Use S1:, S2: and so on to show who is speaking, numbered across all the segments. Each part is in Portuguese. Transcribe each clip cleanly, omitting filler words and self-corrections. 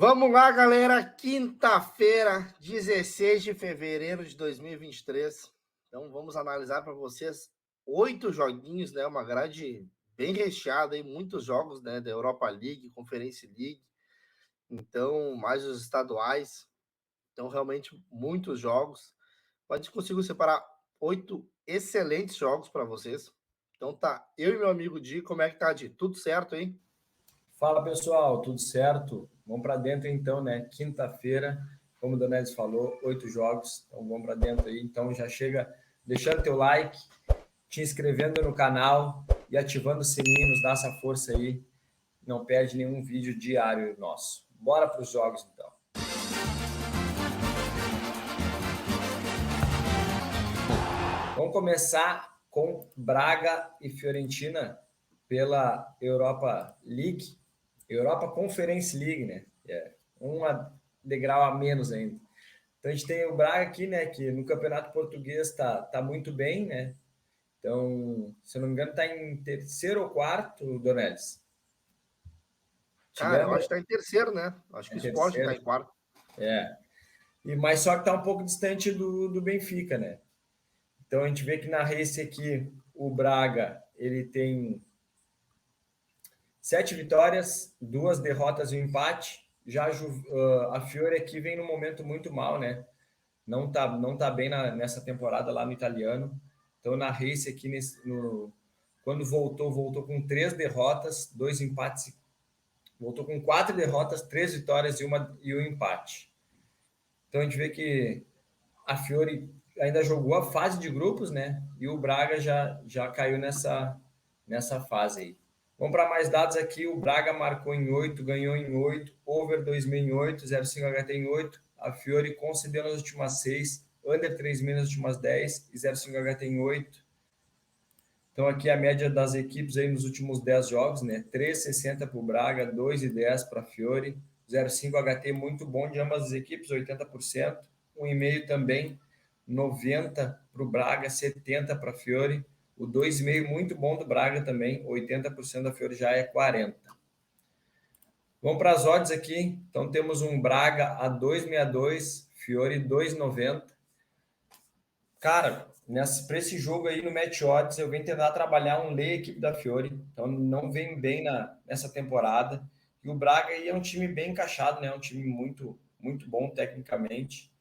S1: Vamos lá, galera. Quinta-feira, 16 de fevereiro de 2023. Então, vamos analisar para vocês 8 joguinhos, né? Uma grade bem recheada aí, muitos jogos, né? Da Europa League, Conference League. Então, mais os estaduais. Então, realmente, muitos jogos. Mas a gente conseguiu separar 8 excelentes jogos para vocês. Então, tá. Eu e meu amigo Di, como é que tá, Di? Tudo certo, hein?
S2: Fala pessoal, tudo certo? Vamos para dentro então, né? Quinta-feira, como o Donelis falou, 8 jogos, então vamos para dentro aí. Então já chega deixando teu like, te inscrevendo no canal e ativando o sininho, nos dá essa força aí. Não perde nenhum vídeo diário nosso. Bora para os jogos então. Vamos começar com Braga e Fiorentina pela Europa League. Europa Conference League, né? Um degrau a menos ainda. Então a gente tem o Braga aqui, né? Que no Campeonato Português tá muito bem, né? Então, se eu não me engano, está em terceiro ou quarto, Donelis. Te
S1: Cara, eu
S2: lembra?
S1: acho que tá em terceiro, né? Acho que
S2: É
S1: o Sport tá
S2: terceiro.
S1: em quarto.
S2: É. Mas só que tá um pouco distante do Benfica, né? Então a gente vê que na race aqui o Braga ele tem 7 vitórias, 2 derrotas e um empate. Já a Fiore aqui vem num momento muito mal, né? Não tá bem nessa temporada lá no italiano. Então, na race aqui, quando voltou com 3 derrotas, 2 empates. Voltou com 4 derrotas, 3 vitórias e um empate. Então, a gente vê que a Fiore ainda jogou a fase de grupos, né? E o Braga já caiu nessa fase aí. Vamos para mais dados aqui. O Braga marcou em 8, ganhou em 8, over 2,5 em 8, 0,5 HT em 8. A Fiore concedeu nas últimas 6, under 3,5 nas últimas 10 e 0,5 HT em 8. Então aqui a média das equipes aí nos últimos 10 jogos, né? 3,60 para o Braga, 2,10 para a Fiore, 0,5 HT muito bom de ambas as equipes, 80%. 1,5 também, 90 para o Braga, 70 para a Fiore. O 2,5 muito bom do Braga também, 80% da Fiore já é 40. Vamos para as odds aqui. Então temos um Braga a 2,62, Fiore 2,90. Cara, para esse jogo aí no Match Odds, eu venho tentar trabalhar um lei equipe da Fiore, então não vem bem nessa temporada. E o Braga aí é um time bem encaixado, né? Um time muito, muito bom tecnicamente.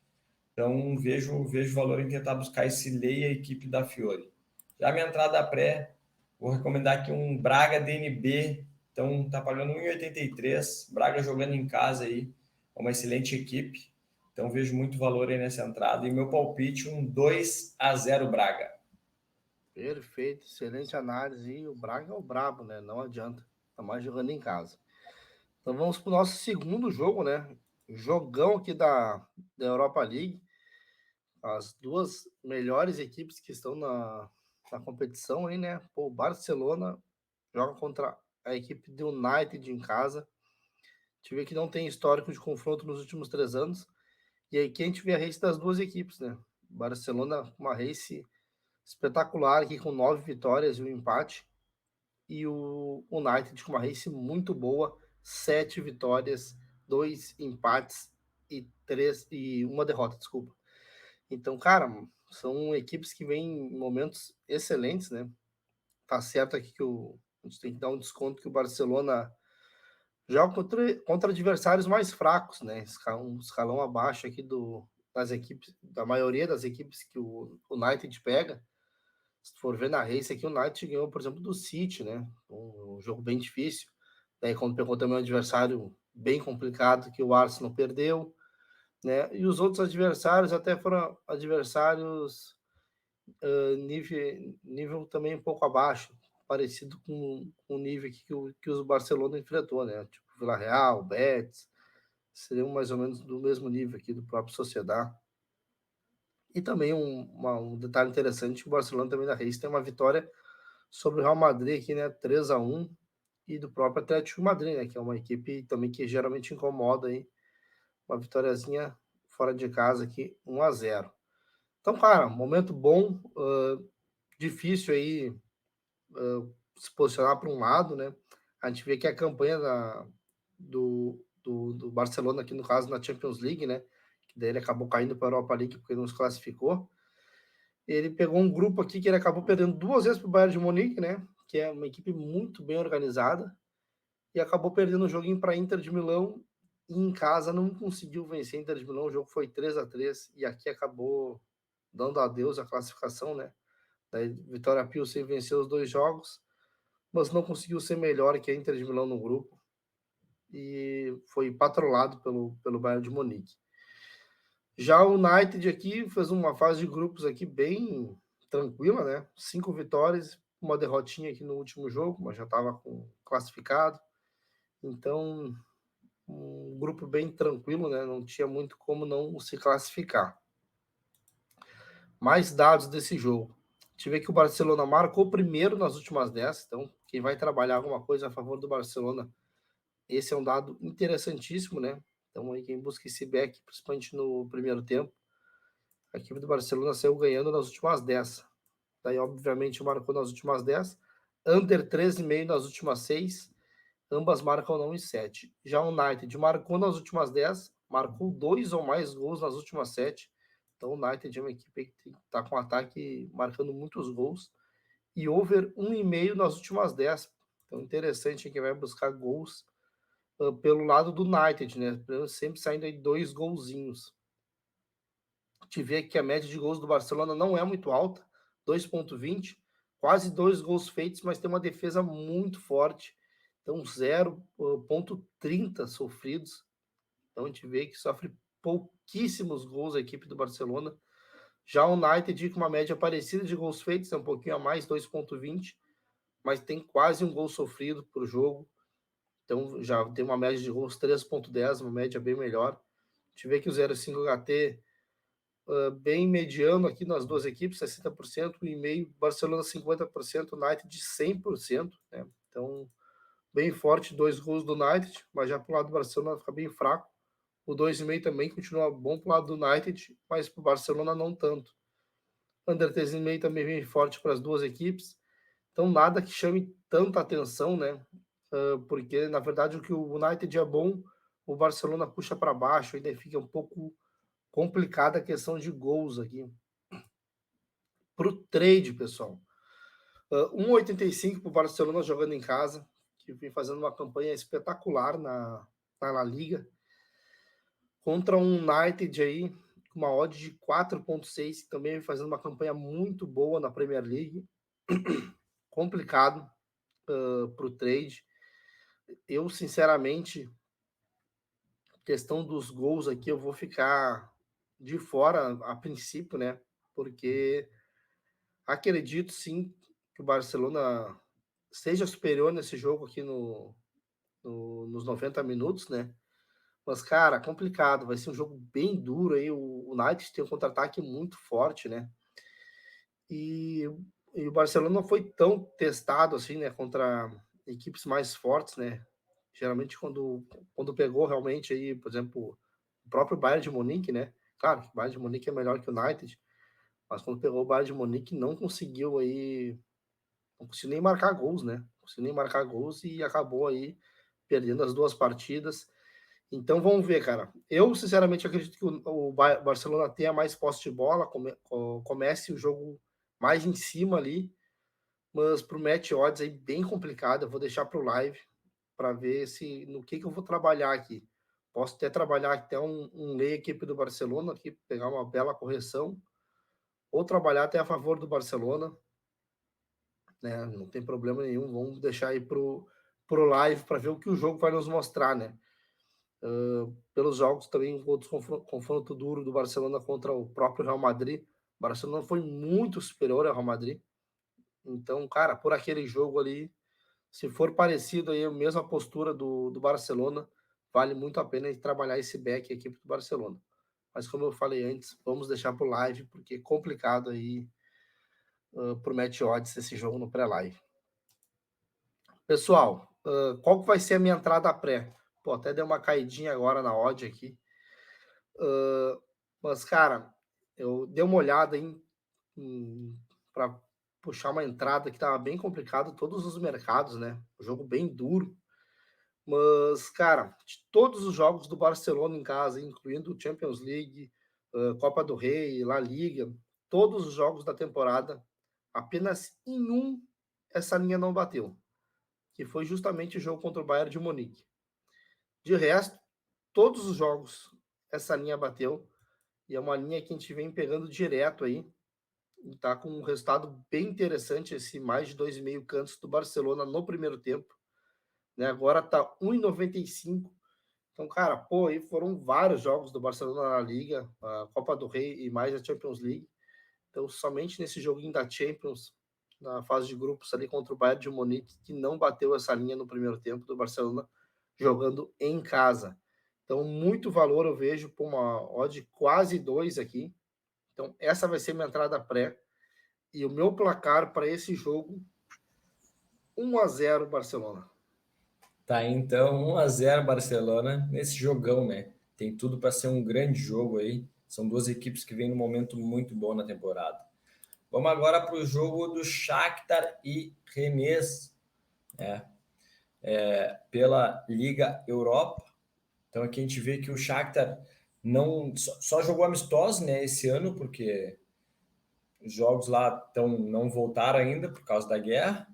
S2: Então vejo valor em tentar buscar esse lei a equipe da Fiore. Já minha entrada pré, vou recomendar aqui um Braga DNB. Então tá pagando 1,83. Braga jogando em casa aí, é uma excelente equipe. Então vejo muito valor aí nessa entrada. E meu palpite, um 2-0 Braga.
S1: Perfeito, excelente análise. E o Braga é o brabo, né? Não adianta. Tá mais jogando em casa. Então vamos para o nosso segundo jogo, né? Jogão aqui da Europa League. As duas melhores equipes que estão na competição aí, né? Pô, o Barcelona joga contra a equipe do United em casa. A gente vê que não tem histórico de confronto nos últimos 3 anos. E aí que a gente vê a race das duas equipes, né? Barcelona, uma race espetacular aqui com 9 vitórias e um empate. E o United com uma race muito boa, 7 vitórias, 2 empates e uma derrota, desculpa. Então, cara, são equipes que vêm em momentos excelentes, né? Tá certo aqui que a gente tem que dar um desconto que o Barcelona joga contra adversários mais fracos, né? Um escalão abaixo aqui das equipes, da maioria das equipes que o United pega. Se for ver na race aqui, o United ganhou, por exemplo, do City, né? Um jogo bem difícil. Daí, quando pegou também um adversário bem complicado, que o Arsenal perdeu, né? E os outros adversários até foram adversários nível também um pouco abaixo, parecido com o nível que o Barcelona enfrentou, né? Tipo, Vila Real, Betis, seriam mais ou menos do mesmo nível aqui do próprio Sociedad. E também um detalhe interessante, o Barcelona também da Reis tem uma vitória sobre o Real Madrid aqui, né, 3-1, e do próprio Atlético Madrid, né, que é uma equipe também que geralmente incomoda aí, uma vitóriazinha fora de casa aqui, 1-0. Então, cara, momento bom, difícil aí se posicionar para um lado, né? A gente vê que a campanha do do Barcelona, aqui no caso na Champions League, né? Que daí ele acabou caindo para a Europa League porque não se classificou. Ele pegou um grupo aqui que ele acabou perdendo 2 vezes para o Bayern de Munique, né? Que é uma equipe muito bem organizada, e acabou perdendo o joguinho para a Inter de Milão, e em casa não conseguiu vencer a Inter de Milão. O jogo foi 3-3, e aqui acabou dando adeus à classificação, né? Daí Vitória Pilsen venceu os 2 jogos, mas não conseguiu ser melhor que a Inter de Milão no grupo, e foi patrolado pelo Bayern de Munique. Já o United aqui fez uma fase de grupos aqui bem tranquila, né? 5 vitórias, uma derrotinha aqui no último jogo, mas já estava classificado. Então, um grupo bem tranquilo, né? Não tinha muito como não se classificar. Mais dados desse jogo. Tive que o Barcelona marcou primeiro nas últimas 10, então quem vai trabalhar alguma coisa a favor do Barcelona, esse é um dado interessantíssimo, né? Então aí quem busca esse back, principalmente no primeiro tempo, a equipe do Barcelona saiu ganhando nas últimas 10. Daí, obviamente, marcou nas últimas 10. Under 13,5 nas últimas 6. Ambas marcam não em 7. Já o United marcou nas últimas 10, marcou 2 ou mais gols nas últimas 7. Então o United é uma equipe que está com ataque marcando muitos gols. E over 1,5 nas últimas 10. Então interessante quem vai buscar gols pelo lado do United, né? Sempre saindo aí 2 golzinhos. Te ver que a média de gols do Barcelona não é muito alta, 2,20, quase 2 gols feitos, mas tem uma defesa muito forte, então 0,30 sofridos. Então a gente vê que sofre pouquíssimos gols a equipe do Barcelona. Já o United com uma média parecida de gols feitos, é um pouquinho a mais, 2,20, mas tem quase um gol sofrido por jogo. Então já tem uma média de gols 3,10, uma média bem melhor. A gente vê que o 0,5 HT bem mediano aqui nas duas equipes, 60%, e meio, Barcelona 50%, United 100%, né? Então, bem forte, 2 gols do United, mas já para o lado do Barcelona fica bem fraco. O 2,5 também continua bom para o lado do United, mas para o Barcelona não tanto. Under 3,5 também vem forte para as duas equipes. Então, nada que chame tanta atenção, né? Porque, na verdade, o que o United é bom, o Barcelona puxa para baixo, ainda fica um pouco complicada a questão de gols aqui. Para o trade, pessoal. 1,85 para o Barcelona jogando em casa, que vem fazendo uma campanha espetacular na La Liga, contra um United aí, com uma odd de 4,6, que também vem fazendo uma campanha muito boa na Premier League. Complicado para o trade. Eu, sinceramente, questão dos gols aqui, eu vou ficar de fora a princípio, né? Porque acredito sim que o Barcelona seja superior nesse jogo aqui nos 90 minutos, né? Mas, cara, complicado. Vai ser um jogo bem duro aí. O United tem um contra-ataque muito forte, né? E, e o Barcelona não foi tão testado assim, né? Contra equipes mais fortes, né? Geralmente, quando pegou realmente aí, por exemplo, o próprio Bayern de Munique, né? Claro, o Bayern de Munique é melhor que o United, mas quando pegou o Bayern de Munique, não conseguiu aí, não conseguiu nem marcar gols, né? Não conseguiu nem marcar gols e acabou aí perdendo as duas partidas. Então vamos ver, cara. Eu, sinceramente, acredito que o Barcelona tenha mais posse de bola, comece o jogo mais em cima ali, mas para o match odds é bem complicado. Eu vou deixar para o live para ver se no que eu vou trabalhar aqui. Posso até trabalhar até um lei equipe do Barcelona aqui, pegar uma bela correção, ou trabalhar até a favor do Barcelona, né? Não tem problema nenhum. Vamos deixar aí pro live para ver o que o jogo vai nos mostrar, né? Pelos jogos também, outros confronto duro do Barcelona contra o próprio Real Madrid. O Barcelona foi muito superior ao Real Madrid. Então, cara, por aquele jogo ali, se for parecido aí, a mesma postura do Barcelona, vale muito a pena trabalhar esse back, a equipe do Barcelona. Mas como eu falei antes, vamos deixar para o live, porque é complicado aí pro match odds esse jogo no pré-live. Pessoal, qual que vai ser a minha entrada pré? Pô, até deu uma caidinha agora na odd aqui. Mas, cara, eu dei uma olhada para puxar uma entrada que estava bem complicado, todos os mercados, né? O jogo bem duro. Mas, cara, de todos os jogos do Barcelona em casa, incluindo Champions League, Copa do Rei, La Liga, todos os jogos da temporada, apenas em um essa linha não bateu, que foi justamente o jogo contra o Bayern de Munique. De resto, todos os jogos essa linha bateu, e é uma linha que a gente vem pegando direto aí, e tá com um resultado bem interessante, esse mais de 2,5 cantos do Barcelona no primeiro tempo, né? Agora tá 1,95. Então, cara, pô, aí foram vários jogos do Barcelona na Liga, a Copa do Rei e mais a Champions League. Então, somente nesse joguinho da Champions, na fase de grupos ali contra o Bayern de Munique, que não bateu essa linha no primeiro tempo do Barcelona jogando em casa. Então, muito valor eu vejo por uma odd quase 2 aqui. Então, essa vai ser minha entrada pré. E o meu placar para esse jogo, 1-0 Barcelona.
S2: Tá, então 1-0 Barcelona nesse jogão, né? Tem tudo para ser um grande jogo aí. São duas equipes que vêm num momento muito bom na temporada. Vamos agora para o jogo do Shakhtar e Rennes, né? Pela Liga Europa. Então aqui a gente vê que o Shakhtar não só jogou amistosos, né, esse ano, porque os jogos lá não voltaram ainda por causa da guerra.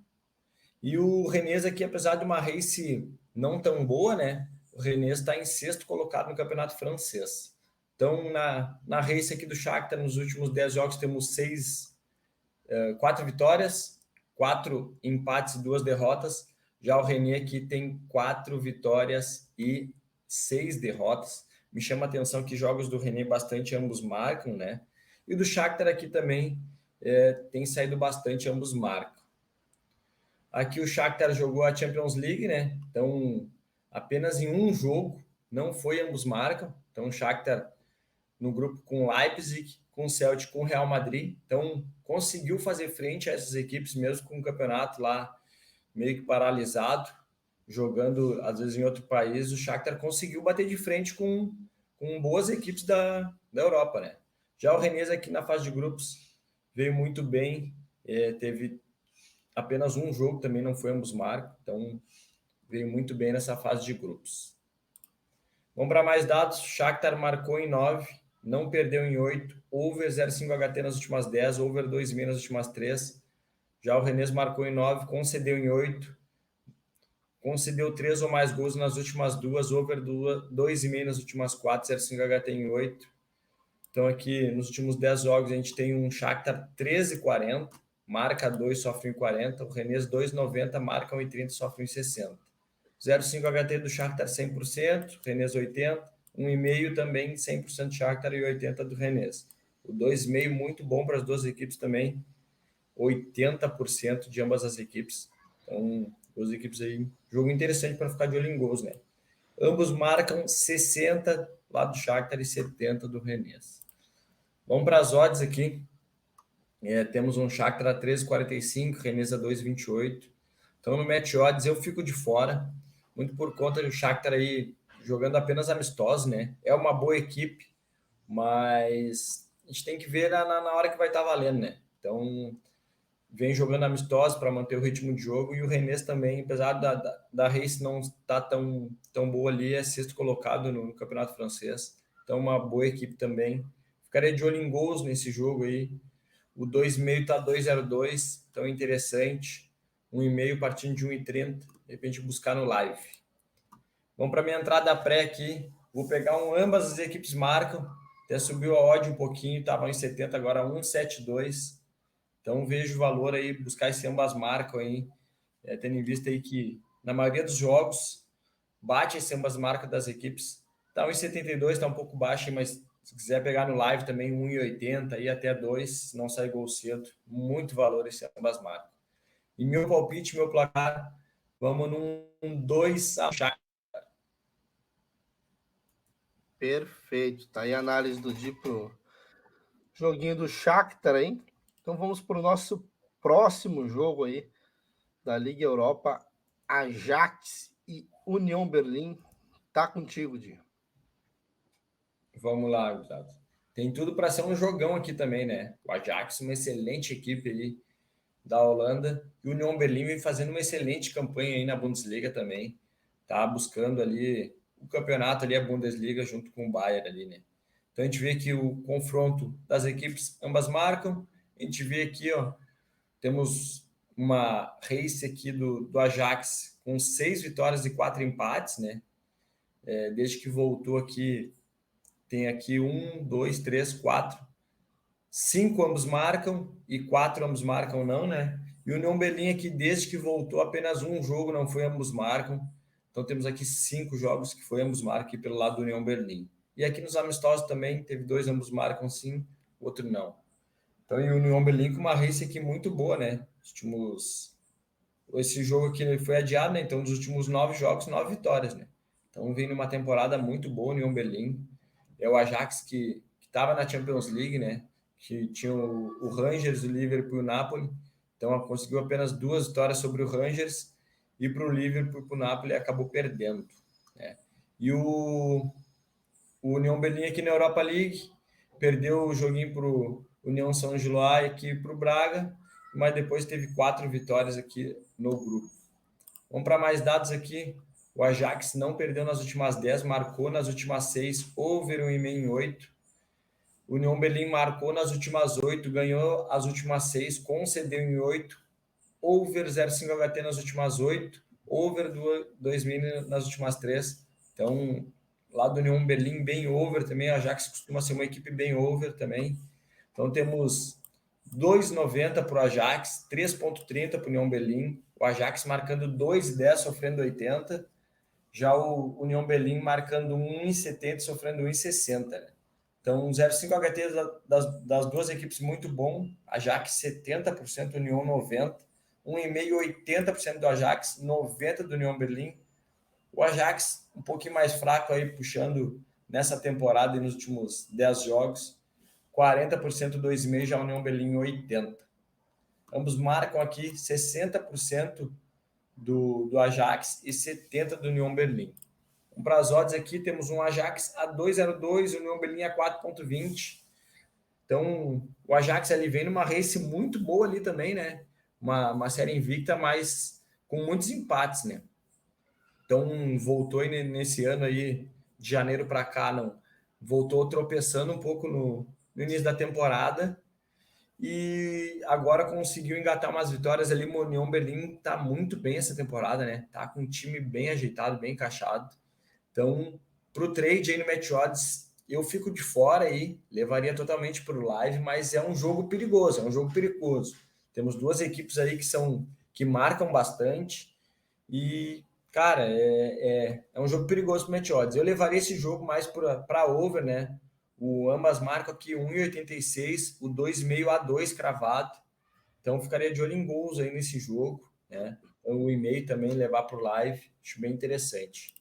S2: E o Rennes aqui, apesar de uma race não tão boa, né? O Rennes está em sexto colocado no campeonato francês. Então, na race aqui do Shakhtar, nos últimos 10 jogos, temos 4 vitórias, 4 empates e 2 derrotas. Já o Rennes aqui tem 4 vitórias e 6 derrotas. Me chama a atenção que jogos do Rennes bastante ambos marcam, né? E do Shakhtar aqui também tem saído bastante, ambos marcam. Aqui o Shakhtar jogou a Champions League, né? Então, apenas em um jogo, não foi ambos marcam. Então, o Shakhtar no grupo com Leipzig, com Celtic, com Real Madrid. Então, conseguiu fazer frente a essas equipes, mesmo com o campeonato lá meio que paralisado, jogando às vezes em outro país. O Shakhtar conseguiu bater de frente com boas equipes da Europa, né? Já o Rennes aqui na fase de grupos veio muito bem, teve apenas um jogo, também não foi ambos marcos, então veio muito bem nessa fase de grupos. Vamos para mais dados. Shakhtar marcou em 9, não perdeu em 8, over 0,5 HT nas últimas 10, over 2,5 nas últimas 3. Já o Rennes marcou em 9, concedeu em 8, concedeu 3 ou mais gols nas últimas 2, over 2,5 nas últimas 4, 0,5 HT em 8. Então aqui nos últimos 10 jogos a gente tem um Shakhtar 13,40, marca 2, sofre em 40, o Rennes 2,90, marca 1,30, sofre em 60. 0,5 HT do Shakhtar 100%, Rennes 80, 1,5 também 100% Shakhtar e 80 do Rennes. O 2,5 muito bom para as duas equipes também, 80% de ambas as equipes. Então, duas equipes aí, jogo interessante para ficar de olho em gols, né? Ambos marcam 60 lá do Shakhtar e 70 do Rennes. Vamos para as odds aqui. Temos um Shakhtar a 3,45, Rennes a 2,28. Então, no match odds, eu fico de fora, muito por conta do Shakhtar aí jogando apenas amistosos, né? É uma boa equipe, mas a gente tem que ver na hora que vai estar valendo, né? Então, vem jogando amistosos para manter o ritmo de jogo, e o Rennes também, apesar da race não estar tão boa ali, é sexto colocado no campeonato francês. Então, uma boa equipe também. Ficaria de olho em gols nesse jogo aí. O 2,5 está 2,02, então interessante. 1,5 partindo de 1,30, de repente buscar no live. Vamos para minha entrada pré aqui. Vou pegar ambas as equipes marcam. Até subiu a odd um pouquinho, estava em 70, agora 1,72. Então vejo o valor aí, buscar esse ambas marcam aí, tendo em vista aí que na maioria dos jogos bate esse ambas marcas das equipes. Tá 1,72, está um pouco baixo, mas se quiser pegar no live também 1,80 e até 2, se não sair gol cedo, muito valor esse ambas marcas. E meu palpite, meu placar, vamos num 2 a Shakhtar.
S1: Perfeito. Tá aí a análise do Di pro joguinho do Shakhtar aí. Então vamos para o nosso próximo jogo aí da Liga Europa, Ajax e União Berlim. Tá contigo, Di.
S2: Vamos lá, Gustavo. Tem tudo para ser um jogão aqui também, né? O Ajax, uma excelente equipe ali da Holanda, e o União Berlim vem fazendo uma excelente campanha aí na Bundesliga também. tá buscando ali o campeonato ali, a Bundesliga, junto com o Bayern ali, né? Então a gente vê que o confronto das equipes, ambas marcam. A gente vê aqui, ó, temos uma race aqui do Ajax com 6 vitórias e 4 empates, né? Desde que voltou aqui, tem aqui 1, 2, 3, 4, 5 ambos marcam e 4 ambos marcam não, né? E o União Berlim aqui, desde que voltou, apenas um jogo não foi ambos marcam. Então temos aqui 5 jogos que foi ambos marcam aqui pelo lado do União Berlim. E aqui nos amistosos também teve 2 ambos marcam sim, outro não. Então e o União Berlim com uma race aqui muito boa, né? Esse jogo aqui foi adiado, né? Então nos últimos 9 jogos, 9 vitórias, né? Então vem numa temporada muito boa o União Berlim. É o Ajax que estava na Champions League, né? Que tinha o Rangers, o Liverpool e o Napoli. Então conseguiu apenas 2 vitórias sobre o Rangers e para o Liverpool e para o Napoli acabou perdendo, né? E o União Berlim aqui na Europa League perdeu o joguinho para o União São Giloai aqui para o Braga, mas depois teve 4 vitórias aqui no grupo. Vamos para mais dados aqui. O Ajax não perdeu nas últimas 10, marcou nas últimas 6, over 1,5 em 8. O União Berlim marcou nas últimas 8, ganhou as últimas 6, concedeu em 8, over 0,5 HT nas últimas 8, over 2.000 nas últimas 3. Então, lá do União Berlim, bem over também. A Ajax costuma ser uma equipe bem over também. Então, temos 2,90 para o Ajax, 3,30 para o União Berlim. O Ajax marcando 2,10, sofrendo 80. Já o União Berlim marcando 1,70, sofrendo 1,60. Né? Então, 0,5 HT das duas equipes muito bom. Ajax 70%, União 90%. 1,5, 80% do Ajax, 90% do União Berlim. O Ajax um pouquinho mais fraco aí, puxando nessa temporada e nos últimos 10 jogos. 40% 2,5, já a União Berlim 80%. Ambos marcam aqui 60% do Ajax e 70% do União Berlim. Para as odds aqui, temos um Ajax a 2,02, o União Berlim a 4,20. Então, o Ajax ali vem numa race muito boa ali também, né? Uma série invicta, mas com muitos empates, né? Então, voltou nesse ano aí, de janeiro para cá, não, voltou tropeçando um pouco no início da temporada e agora conseguiu engatar umas vitórias ali. O União Berlim tá muito bem essa temporada, né? Tá com um time bem ajeitado, bem encaixado. Então, para o trade aí no Match Odds, eu fico de fora aí, levaria totalmente para o live, mas é um jogo perigoso, é um jogo perigoso. Temos duas equipes aí que marcam bastante e, cara, é um jogo perigoso para o Match Odds. Eu levaria esse jogo mais para over, né? Ambas marcam aqui 1,86, o 2,5 a 2 cravado. Então, ficaria de olho em gols aí nesse jogo, né? Então, o e-mail também levar para o live, acho bem interessante.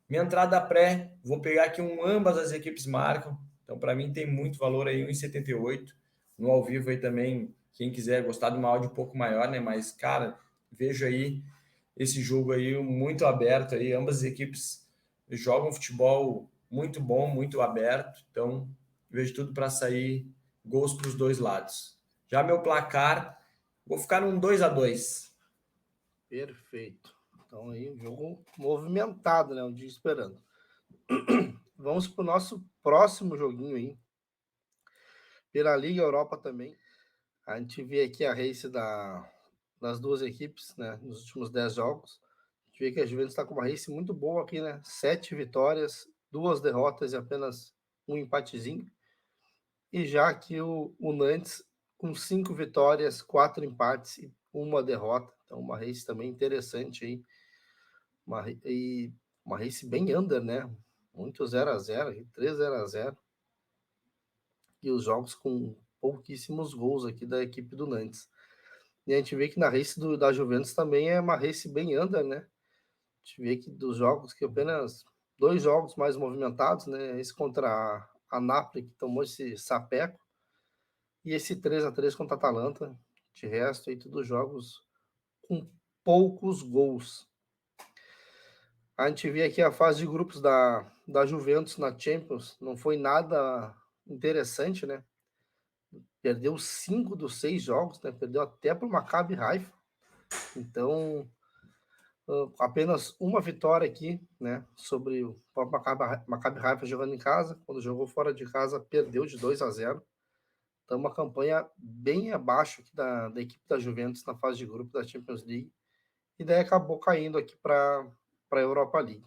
S2: Minha entrada pré, vou pegar aqui ambas as equipes marcam. Então, para mim, tem muito valor aí, 1,78. No ao vivo aí também, quem quiser gostar de uma áudio um pouco maior, né? Mas, cara, vejo aí esse jogo aí muito aberto aí. Ambas as equipes jogam futebol muito bom, muito aberto. Então, vejo tudo para sair gols para os dois lados. Já meu placar, vou ficar num 2-2.
S1: Perfeito. Então aí, um jogo movimentado, né? Um dia esperando. Vamos para o nosso próximo joguinho aí. Pela Liga Europa também. A gente vê aqui a race das duas equipes, né? Nos últimos 10 jogos. A gente vê que a Juventus está com uma race muito boa aqui, né? 7 vitórias, 2 derrotas e apenas um empatezinho. E já aqui o Nantes com 5 vitórias, 4 empates e uma derrota. Então, uma race também interessante aí. Uma race bem under, né? Muito 0-0, 3-0-0. E os jogos com pouquíssimos gols aqui da equipe do Nantes. E a gente vê que na race da Juventus também é uma race bem under, né? A gente vê que dos jogos que apenas 2 jogos mais movimentados, né? Esse contra a Napoli, que tomou esse sapeco, e esse 3-3 contra a Atalanta. De resto, aí, todos jogos com poucos gols. A gente vê aqui a fase de grupos da Juventus na Champions, não foi nada interessante, né? Perdeu 5 dos 6 jogos, né? Perdeu até para o Maccabi Haifa. Então, apenas uma vitória aqui, né, sobre o próprio Maccabi Haifa jogando em casa. Quando jogou fora de casa, perdeu de 2-0. Então, uma campanha bem abaixo aqui da equipe da Juventus na fase de grupo da Champions League. E daí acabou caindo aqui para a Europa League.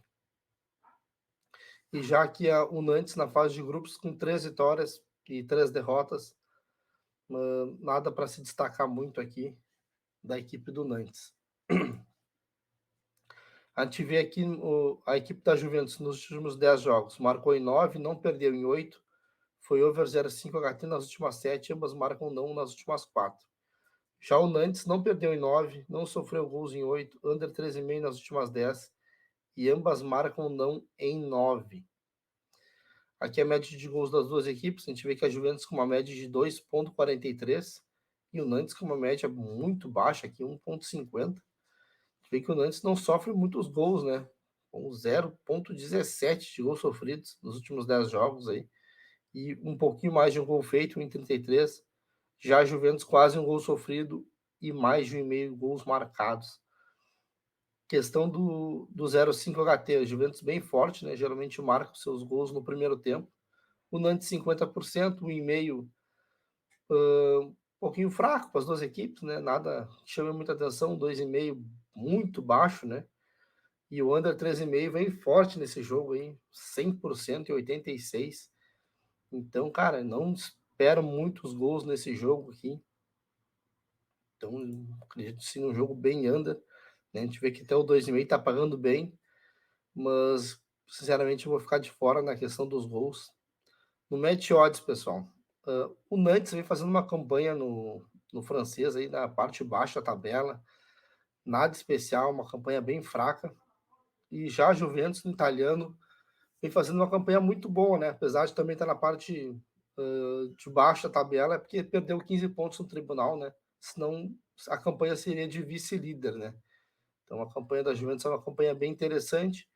S1: E já que o Nantes na fase de grupos com 3 vitórias e 3 derrotas, nada para se destacar muito aqui da equipe do Nantes. A gente vê aqui a equipe da Juventus nos últimos 10 jogos, marcou em 9, não perdeu em 8, foi over 0,5 HT nas últimas 7, ambas marcam não nas últimas 4. Já o Nantes não perdeu em 9, não sofreu gols em 8, under 13,5 nas últimas 10, e ambas marcam não em 9. Aqui é a média de gols das duas equipes, a gente vê que a Juventus com uma média de 2,43 e o Nantes com uma média muito baixa aqui, 1,50. Vê que o Nantes não sofre muitos gols, né? Com 0,17 de gols sofridos nos últimos 10 jogos aí. E um pouquinho mais de um gol feito, 1,33. Já a Juventus quase um gol sofrido e mais de 1,5 gols marcados. Questão do 0,5 HT, a Juventus bem forte, né? Geralmente marca os seus gols no primeiro tempo. O Nantes 50%, 1,5 um pouquinho fraco para as duas equipes, né? Nada chama muita atenção, 2,5 muito baixo, né? E o under 13,5 vem forte nesse jogo aí, 100% e 86. Então, cara, não espero muitos gols nesse jogo aqui. Então, acredito sim um jogo bem under. Né? A gente vê que até o 2,5 tá pagando bem, mas sinceramente eu vou ficar de fora na questão dos gols. No match odds, pessoal, o Nantes vem fazendo uma campanha no francês aí na parte baixa da tabela, nada especial, uma campanha bem fraca. E já a Juventus no italiano vem fazendo uma campanha muito boa, né? Apesar de também estar na parte de baixo da tabela, é porque perdeu 15 pontos no tribunal, né? Senão a campanha seria de vice-líder, né? Então a campanha da Juventus é uma campanha bem interessante.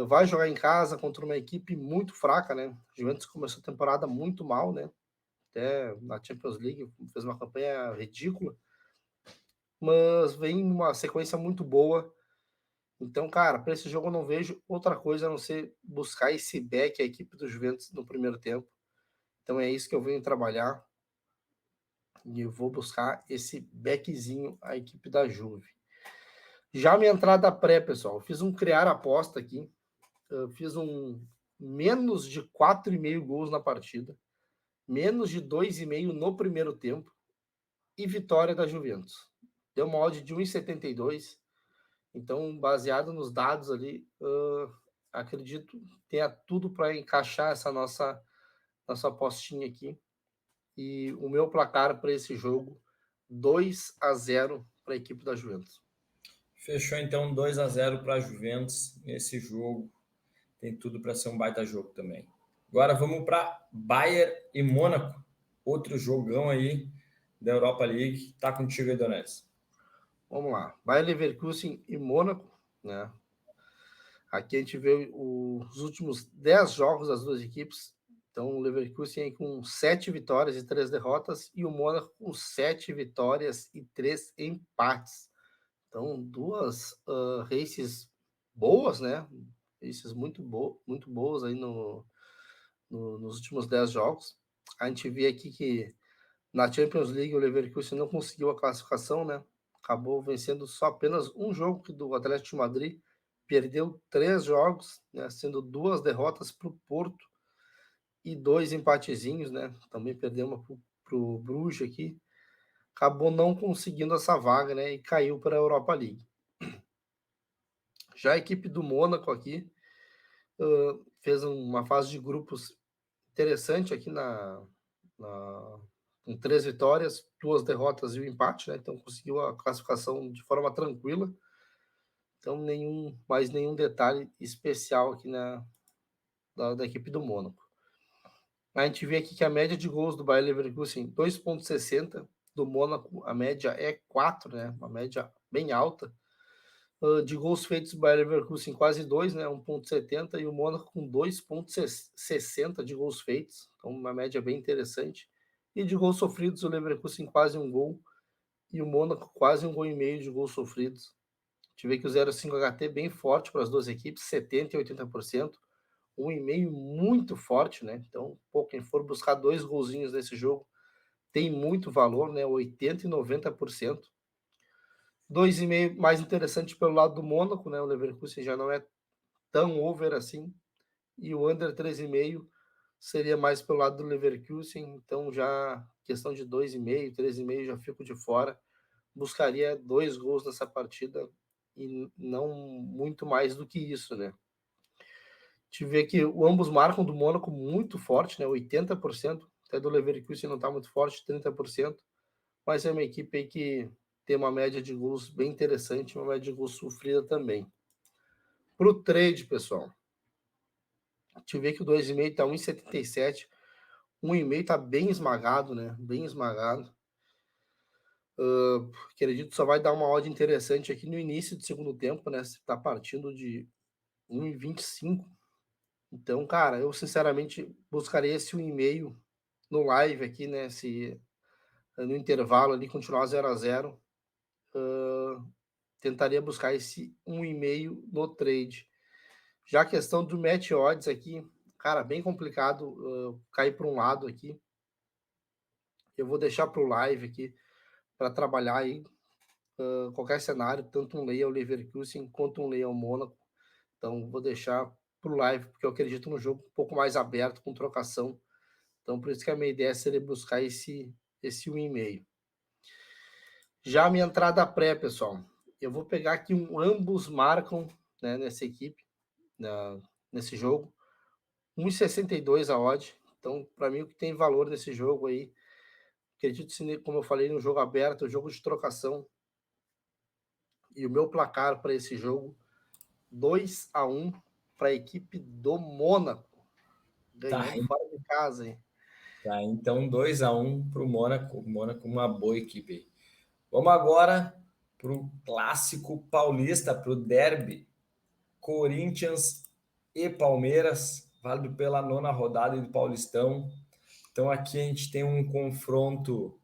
S1: Vai jogar em casa contra uma equipe muito fraca, né? A Juventus começou a temporada muito mal, né? Até na Champions League fez uma campanha ridícula, mas vem uma sequência muito boa. Então, cara, para esse jogo eu não vejo outra coisa a não ser buscar esse back a equipe do Juventus no primeiro tempo. Então é isso que eu venho trabalhar e eu vou buscar esse backzinho a equipe da Juve. Já minha entrada pré, pessoal, eu fiz um criar aposta aqui. Eu fiz um menos de 4,5 gols na partida, menos de 2,5 no primeiro tempo e vitória da Juventus. Deu uma odd de 1,72. Então, baseado nos dados ali, acredito tenha tudo para encaixar essa nossa apostinha aqui. E o meu placar para esse jogo, 2-0 para a equipe da Juventus.
S2: Fechou então 2-0 para a Juventus nesse jogo. Tem tudo para ser um baita jogo também. Agora vamos para Bayern e Mônaco. Outro jogão aí da Europa League. Tá contigo aí, Donés.
S1: Vamos lá. Bayern Leverkusen e Mônaco, né? Aqui a gente vê os últimos 10 jogos das duas equipes. Então, o Leverkusen com 7 vitórias e 3 derrotas e o Mônaco com 7 vitórias e 3 empates. Então, duas races boas, né? Races muito boas aí nos últimos 10 jogos. A gente vê aqui que na Champions League o Leverkusen não conseguiu a classificação, né? Acabou vencendo só apenas um jogo do Atlético de Madrid, perdeu 3 jogos, né? Sendo 2 derrotas para o Porto e 2 empatezinhos, né? Também perdeu uma para o Bruges aqui. Acabou não conseguindo essa vaga, né? E caiu para a Europa League. Já a equipe do Mônaco aqui fez uma fase de grupos interessante aqui com 3 vitórias, 2 derrotas e um empate, né? Então conseguiu a classificação de forma tranquila. Então mais nenhum detalhe especial aqui da equipe do Mônaco. A gente vê aqui que a média de gols do Bayer Leverkusen 2,60, do Mônaco a média é 4, né? Uma média bem alta. De gols feitos, o Bayer Leverkusen quase 2, né? 1,70, e o Mônaco com 2,60 de gols feitos. Então, uma média bem interessante. E de gols sofridos, o Leverkusen quase um gol e o Mônaco quase um gol e meio de gols sofridos. gente vê que o 0,5 HT é bem forte para as duas equipes, 70% e 80%. 1,5 muito forte, né? Então, pô, quem for buscar 2 golzinhos nesse jogo tem muito valor, né? 80% e 90%. 2,5 mais interessante pelo lado do Mônaco, né? O Leverkusen já não é tão over assim. E o under 3,5 seria mais pelo lado do Leverkusen. Então, já questão de 2,5, 3,5 já fico de fora. Buscaria 2 gols nessa partida e não muito mais do que isso, né? Te ver que ambos marcam do Mônaco muito forte, né? 80%, até do Leverkusen não está muito forte, 30%, mas é uma equipe aí que tem uma média de gols bem interessante, uma média de gols sofrida também. Para o trade, pessoal, te ver que o 2,5 está 1,77, 1,5 está bem esmagado, né? Bem esmagado. Acredito que só vai dar uma odd interessante aqui no início do segundo tempo, né? Você está partindo de 1,25. Então, cara, eu sinceramente buscaria esse 1,5 no live aqui, né? Se no intervalo ali continuar 0-0, tentaria buscar esse 1,5 no trade. Já a questão do match odds aqui, cara, bem complicado cair para um lado aqui. Eu vou deixar para o live aqui para trabalhar aí qualquer cenário, tanto um lay ao Leverkusen quanto um lay ao Mônaco. Então, vou deixar para o live, porque eu acredito no jogo um pouco mais aberto, com trocação. Então, por isso que a minha ideia seria buscar esse 1,5. Já a minha entrada pré, pessoal, eu vou pegar aqui ambos marcam, né, nessa equipe, nesse jogo. 1,62 a odd. Então, para mim, o que tem valor nesse jogo aí, acredito, como eu falei, no jogo aberto, jogo de trocação. E o meu placar para esse jogo, 2-1 para a equipe do Mônaco.
S2: Tá,
S1: Ganhando fora de casa, hein?
S2: tá. Então, 2-1 para o Mônaco. O Mônaco, uma boa equipe aí. Vamos agora para o clássico paulista, para o derby. Corinthians e Palmeiras, válido pela 9ª rodada do Paulistão. Então, aqui a gente tem um confronto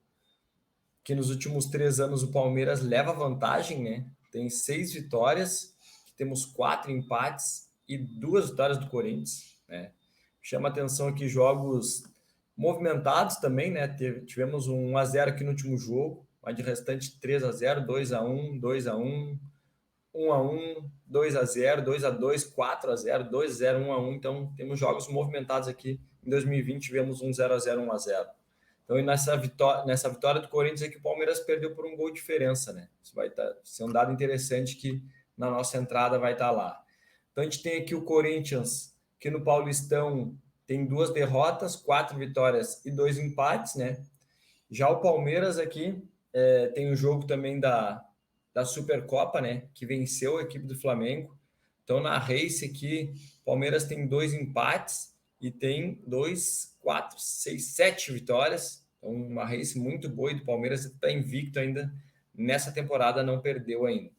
S2: que nos últimos 3 anos o Palmeiras leva vantagem, né? Tem 6 vitórias, temos 4 empates e 2 vitórias do Corinthians, né? Chama atenção aqui jogos movimentados também, né? Tivemos um 1-0 aqui no último jogo, mas de restante 3-0, 2-1, 2-1, 1-1, 2-0, 2-2, 4-0, 2-0, 1-1. Então, temos jogos movimentados aqui. Em 2020 tivemos um 0-0, 1-0. Então, nessa vitória do Corinthians é que o Palmeiras perdeu por um gol de diferença, né? Isso vai ser um dado interessante que na nossa entrada vai estar lá. Então, a gente tem aqui o Corinthians, que no Paulistão tem 2 derrotas, 4 vitórias e 2 empates, né? Já o Palmeiras aqui tem o jogo também da Supercopa, né? Que venceu a equipe do Flamengo. Então, na race aqui, o Palmeiras tem 2 empates e tem 2, 4, 6, 7 vitórias. Então, uma race muito boa e do Palmeiras está invicto ainda nessa temporada, não perdeu ainda.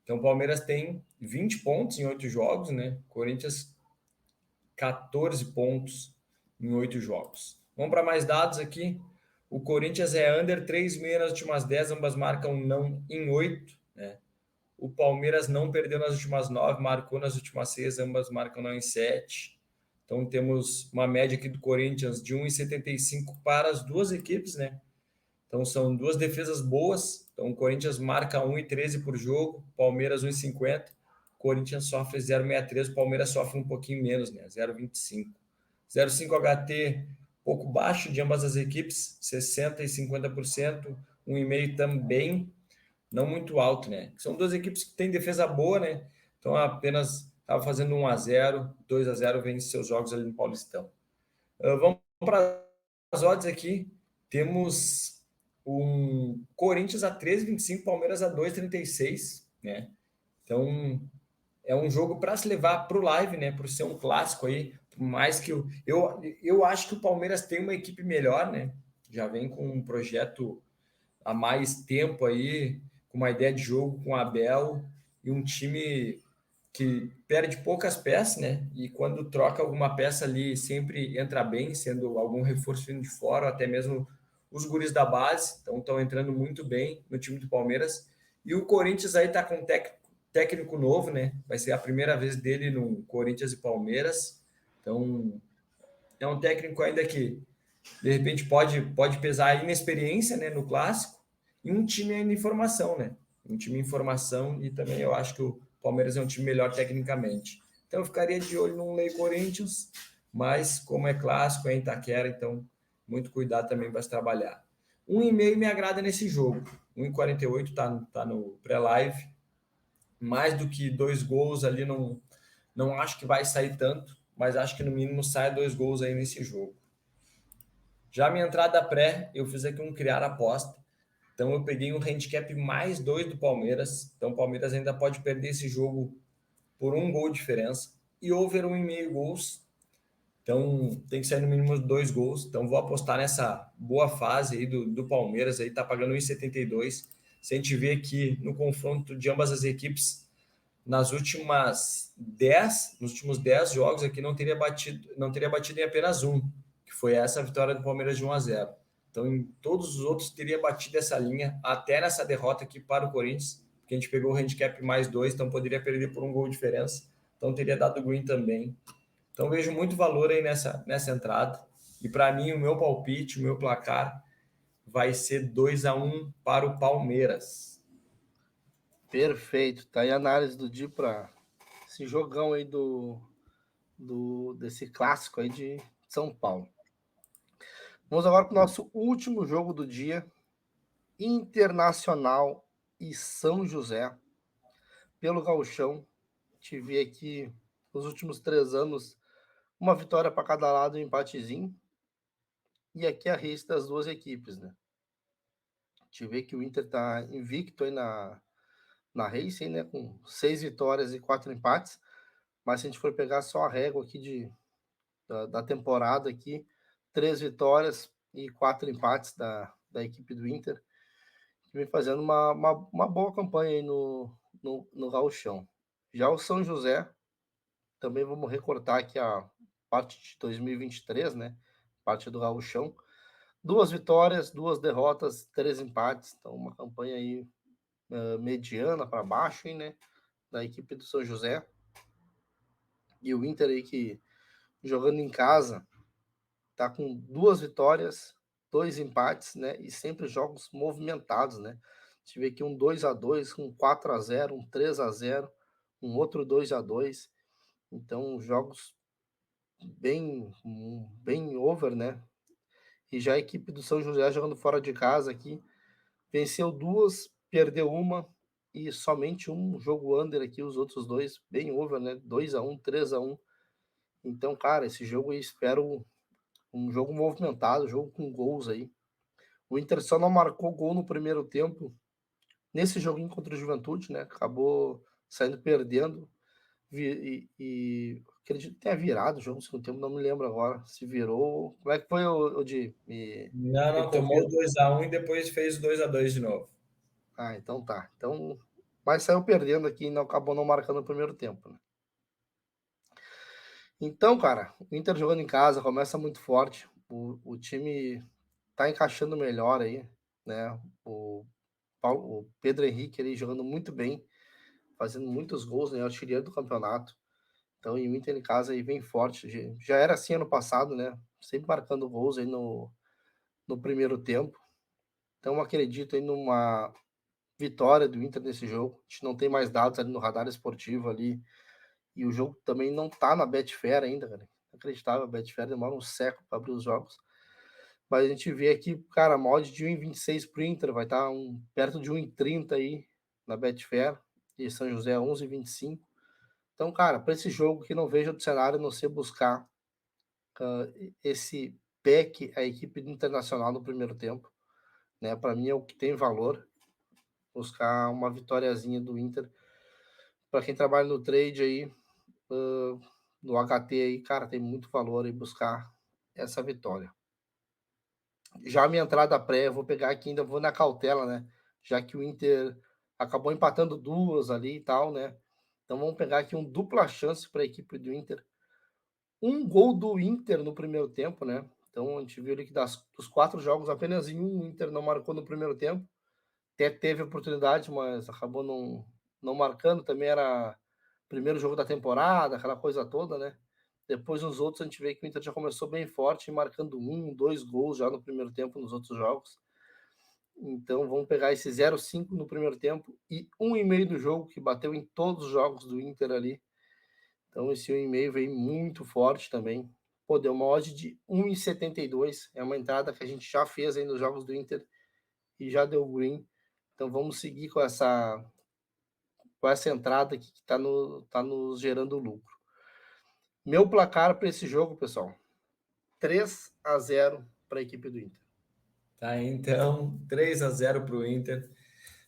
S2: Então, o Palmeiras tem 20 pontos em 8 jogos, né? Corinthians, 14 pontos em 8 jogos. Vamos para mais dados aqui. O Corinthians é under 3,5 nas últimas 10, ambas marcam não em 8, né? O Palmeiras não perdeu nas últimas 9, marcou nas últimas 6, ambas marcam não em 7. Então temos uma média aqui do Corinthians de 1,75 para as duas equipes, né? Então são 2 defesas boas. Então o Corinthians marca 1,13 por jogo, Palmeiras 1,50. O Corinthians sofre 0,63, o Palmeiras sofre um pouquinho menos, né? 0,25. 0,5 HT, pouco baixo de ambas as equipes, 60% e 50%, 1,5 também, não muito alto, né? São 2 equipes que têm defesa boa, né? Então apenas estava fazendo 1-0, 2-0, vence seus jogos ali no Paulistão. Vamos para as odds aqui. Temos um Corinthians a 3,25, Palmeiras a 2,36, né? Então é um jogo para se levar para o live, né? Por ser um clássico aí. Por mais que eu acho que o Palmeiras tem uma equipe melhor, né? Já vem com um projeto há mais tempo aí, com uma ideia de jogo com o Abel e um time que perde poucas peças, né? E quando troca alguma peça ali, sempre entra bem, sendo algum reforço vindo de fora, ou até mesmo os guris da base, então estão entrando muito bem no time do Palmeiras. E o Corinthians aí tá com um técnico novo, né? Vai ser a primeira vez dele no Corinthians e Palmeiras. Então, é um técnico ainda que, de repente, pode pesar a inexperiência, né, no clássico, e um time ainda em formação, né? Um time em formação, e também eu acho que o Palmeiras é um time melhor tecnicamente. Então, eu ficaria de olho no Lei Corinthians, mas como é clássico, é em Itaquera, então muito cuidado também para se trabalhar. 1,5 me agrada nesse jogo. 1,48 tá no pré-live. Mais do que 2 gols ali, não acho que vai sair tanto, mas acho que no mínimo sai 2 gols aí nesse jogo. Já minha entrada pré, eu fiz aqui um criar aposta. Então eu peguei um handicap mais 2 do Palmeiras. Então o Palmeiras ainda pode perder esse jogo por 1 gol de diferença. E over 1,5 gols. Então tem que sair no mínimo 2 gols. Então vou apostar nessa boa fase aí do Palmeiras. Aí tá pagando 1,72. Se a gente vê aqui no confronto de ambas as equipes, nos últimos 10 jogos aqui não teria batido em apenas um, que foi essa vitória do Palmeiras de 1-0. Então, em todos os outros teria batido essa linha, até nessa derrota aqui para o Corinthians, que a gente pegou o handicap mais 2, então poderia perder por 1 gol de diferença. Então teria dado green também. Então vejo muito valor aí nessa entrada. E para mim, o meu palpite, o meu placar vai ser 2-1 para o Palmeiras.
S1: Perfeito. Tá aí a análise do Di para esse jogão aí desse clássico aí de São Paulo. Vamos agora para o nosso último jogo do dia. Internacional e São José. Pelo Gauchão. Tive aqui nos últimos 3 anos uma vitória para cada lado e um empatezinho. E aqui a race das duas equipes, né? Tive que o Inter tá invicto aí na Racing, né? Com 6 vitórias e 4 empates. Mas se a gente for pegar só a régua aqui da temporada aqui, 3 vitórias e 4 empates da equipe do Inter, que vem fazendo uma boa campanha aí no Gauchão. Já o São José, também vamos recortar aqui a parte de 2023, né? Parte do Gauchão. 2 vitórias, 2 derrotas, 3 empates. Então, uma campanha aí mediana para baixo, hein, né? Da equipe do São José. E o Inter aí que jogando em casa tá com 2 vitórias, 2 empates, né? E sempre jogos movimentados, né? Tive aqui um 2-2, um 4-0, um 3-0, um outro 2-2. Então, jogos bem over, né? E já a equipe do São José jogando fora de casa aqui, venceu 2, perdeu uma e somente um jogo under aqui, os outros 2 bem over, né? 2-1, 3-1. Então, cara, esse jogo eu espero um jogo movimentado, jogo com gols aí. O Inter só não marcou gol no primeiro tempo nesse joguinho contra o Juventude, né? Acabou saindo perdendo e acredito que tenha virado o jogo no segundo tempo, não me lembro agora se virou. Como é que foi o de
S2: Não,
S1: me
S2: não, tomou
S1: corrija?
S2: 2-1 e depois fez 2-2 de novo.
S1: Ah, então tá. Então, mas saiu perdendo aqui e não acabou não marcando no primeiro tempo, né? Então, cara, o Inter jogando em casa começa muito forte. O time tá encaixando melhor aí, né? O Pedro Henrique ali jogando muito bem, fazendo muitos gols, né? Artilheiro do campeonato. Então, e o Inter em casa aí vem forte. Já era assim ano passado, né? Sempre marcando gols aí no primeiro tempo. Então, acredito aí numa vitória do Inter nesse jogo. A gente não tem mais dados ali no radar esportivo ali. E o jogo também não tá na Betfair ainda, cara. Inacreditável, a Betfair demora um século para abrir os jogos. Mas a gente vê aqui, cara, mod de 1,26 pro Inter, vai estar perto de 1,30 aí na Betfair. E São José 11,25. Então, cara, para esse jogo que não vejo outro cenário a não ser buscar esse PEC, a equipe do Internacional no primeiro tempo. Né? Para mim é o que tem valor. Buscar uma vitóriazinha do Inter. Para quem trabalha no trade aí, no HT aí, cara, tem muito valor aí buscar essa vitória. Já a minha entrada pré, eu vou pegar aqui, ainda vou na cautela, né? Já que o Inter acabou empatando 2 ali e tal, né? Então vamos pegar aqui um dupla chance para a equipe do Inter. Um gol do Inter no primeiro tempo, né? Então a gente viu ali que dos 4 jogos, apenas em um o Inter não marcou no primeiro tempo. até teve oportunidade, mas acabou não marcando. Também era o primeiro jogo da temporada, aquela coisa toda, né? Depois nos outros a gente vê que o Inter já começou bem forte, marcando 2 gols já no primeiro tempo nos outros jogos. Então vamos pegar esse 0,5 no primeiro tempo e 1,5 do jogo, que bateu em todos os jogos do Inter ali. Então esse 1,5 veio muito forte também. Pô, deu uma odd de 1,72. É uma entrada que a gente já fez aí nos jogos do Inter e já deu green. Então vamos seguir com essa entrada aqui que está nos gerando lucro. Meu placar para esse jogo, pessoal, 3-0 para a equipe do Inter.
S2: Tá, então, 3-0 para o Inter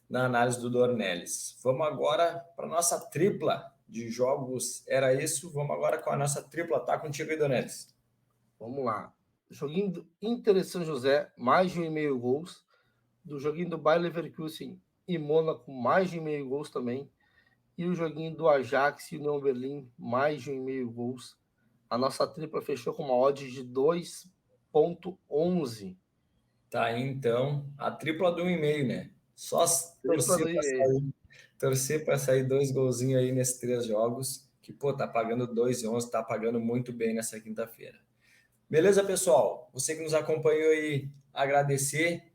S2: na análise do Dornelles. Vamos agora para a nossa tripla de jogos. Era isso? Vamos agora com a nossa tripla. Tá contigo aí, Dornelles.
S1: Vamos lá. Joguinho do Inter e São José, mais de 1,5 gols. Do joguinho do Bayer Leverkusen e Mônaco, mais de 1,5 gols também. E o joguinho do Ajax e União Berlim, mais de 1,5 gols. A nossa tripla fechou com uma odd de 2,11.
S2: Tá, então, a tripla do 1,5, né? Só
S1: Tripla do 1,5.
S2: torcer para sair 2 golzinhos aí nesses 3 jogos, que, pô, tá pagando 2,11, tá pagando muito bem nessa quinta-feira. Beleza, pessoal? Você que nos acompanhou aí, agradecer.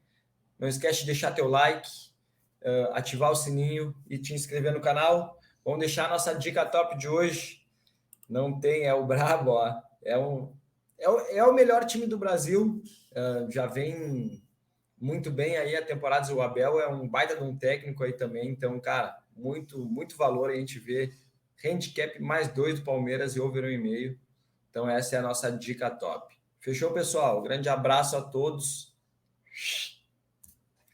S2: Não esquece de deixar teu like, ativar o sininho e te inscrever no canal. Vamos deixar a nossa dica top de hoje. Não tem, é o brabo, ó. É o melhor time do Brasil. Já vem muito bem aí a temporada. O Abel é um baita de um técnico aí também. Então, cara, muito valor a gente vê. Handicap mais 2 do Palmeiras e over 1,5. Então, essa é a nossa dica top. Fechou, pessoal? Grande abraço a todos.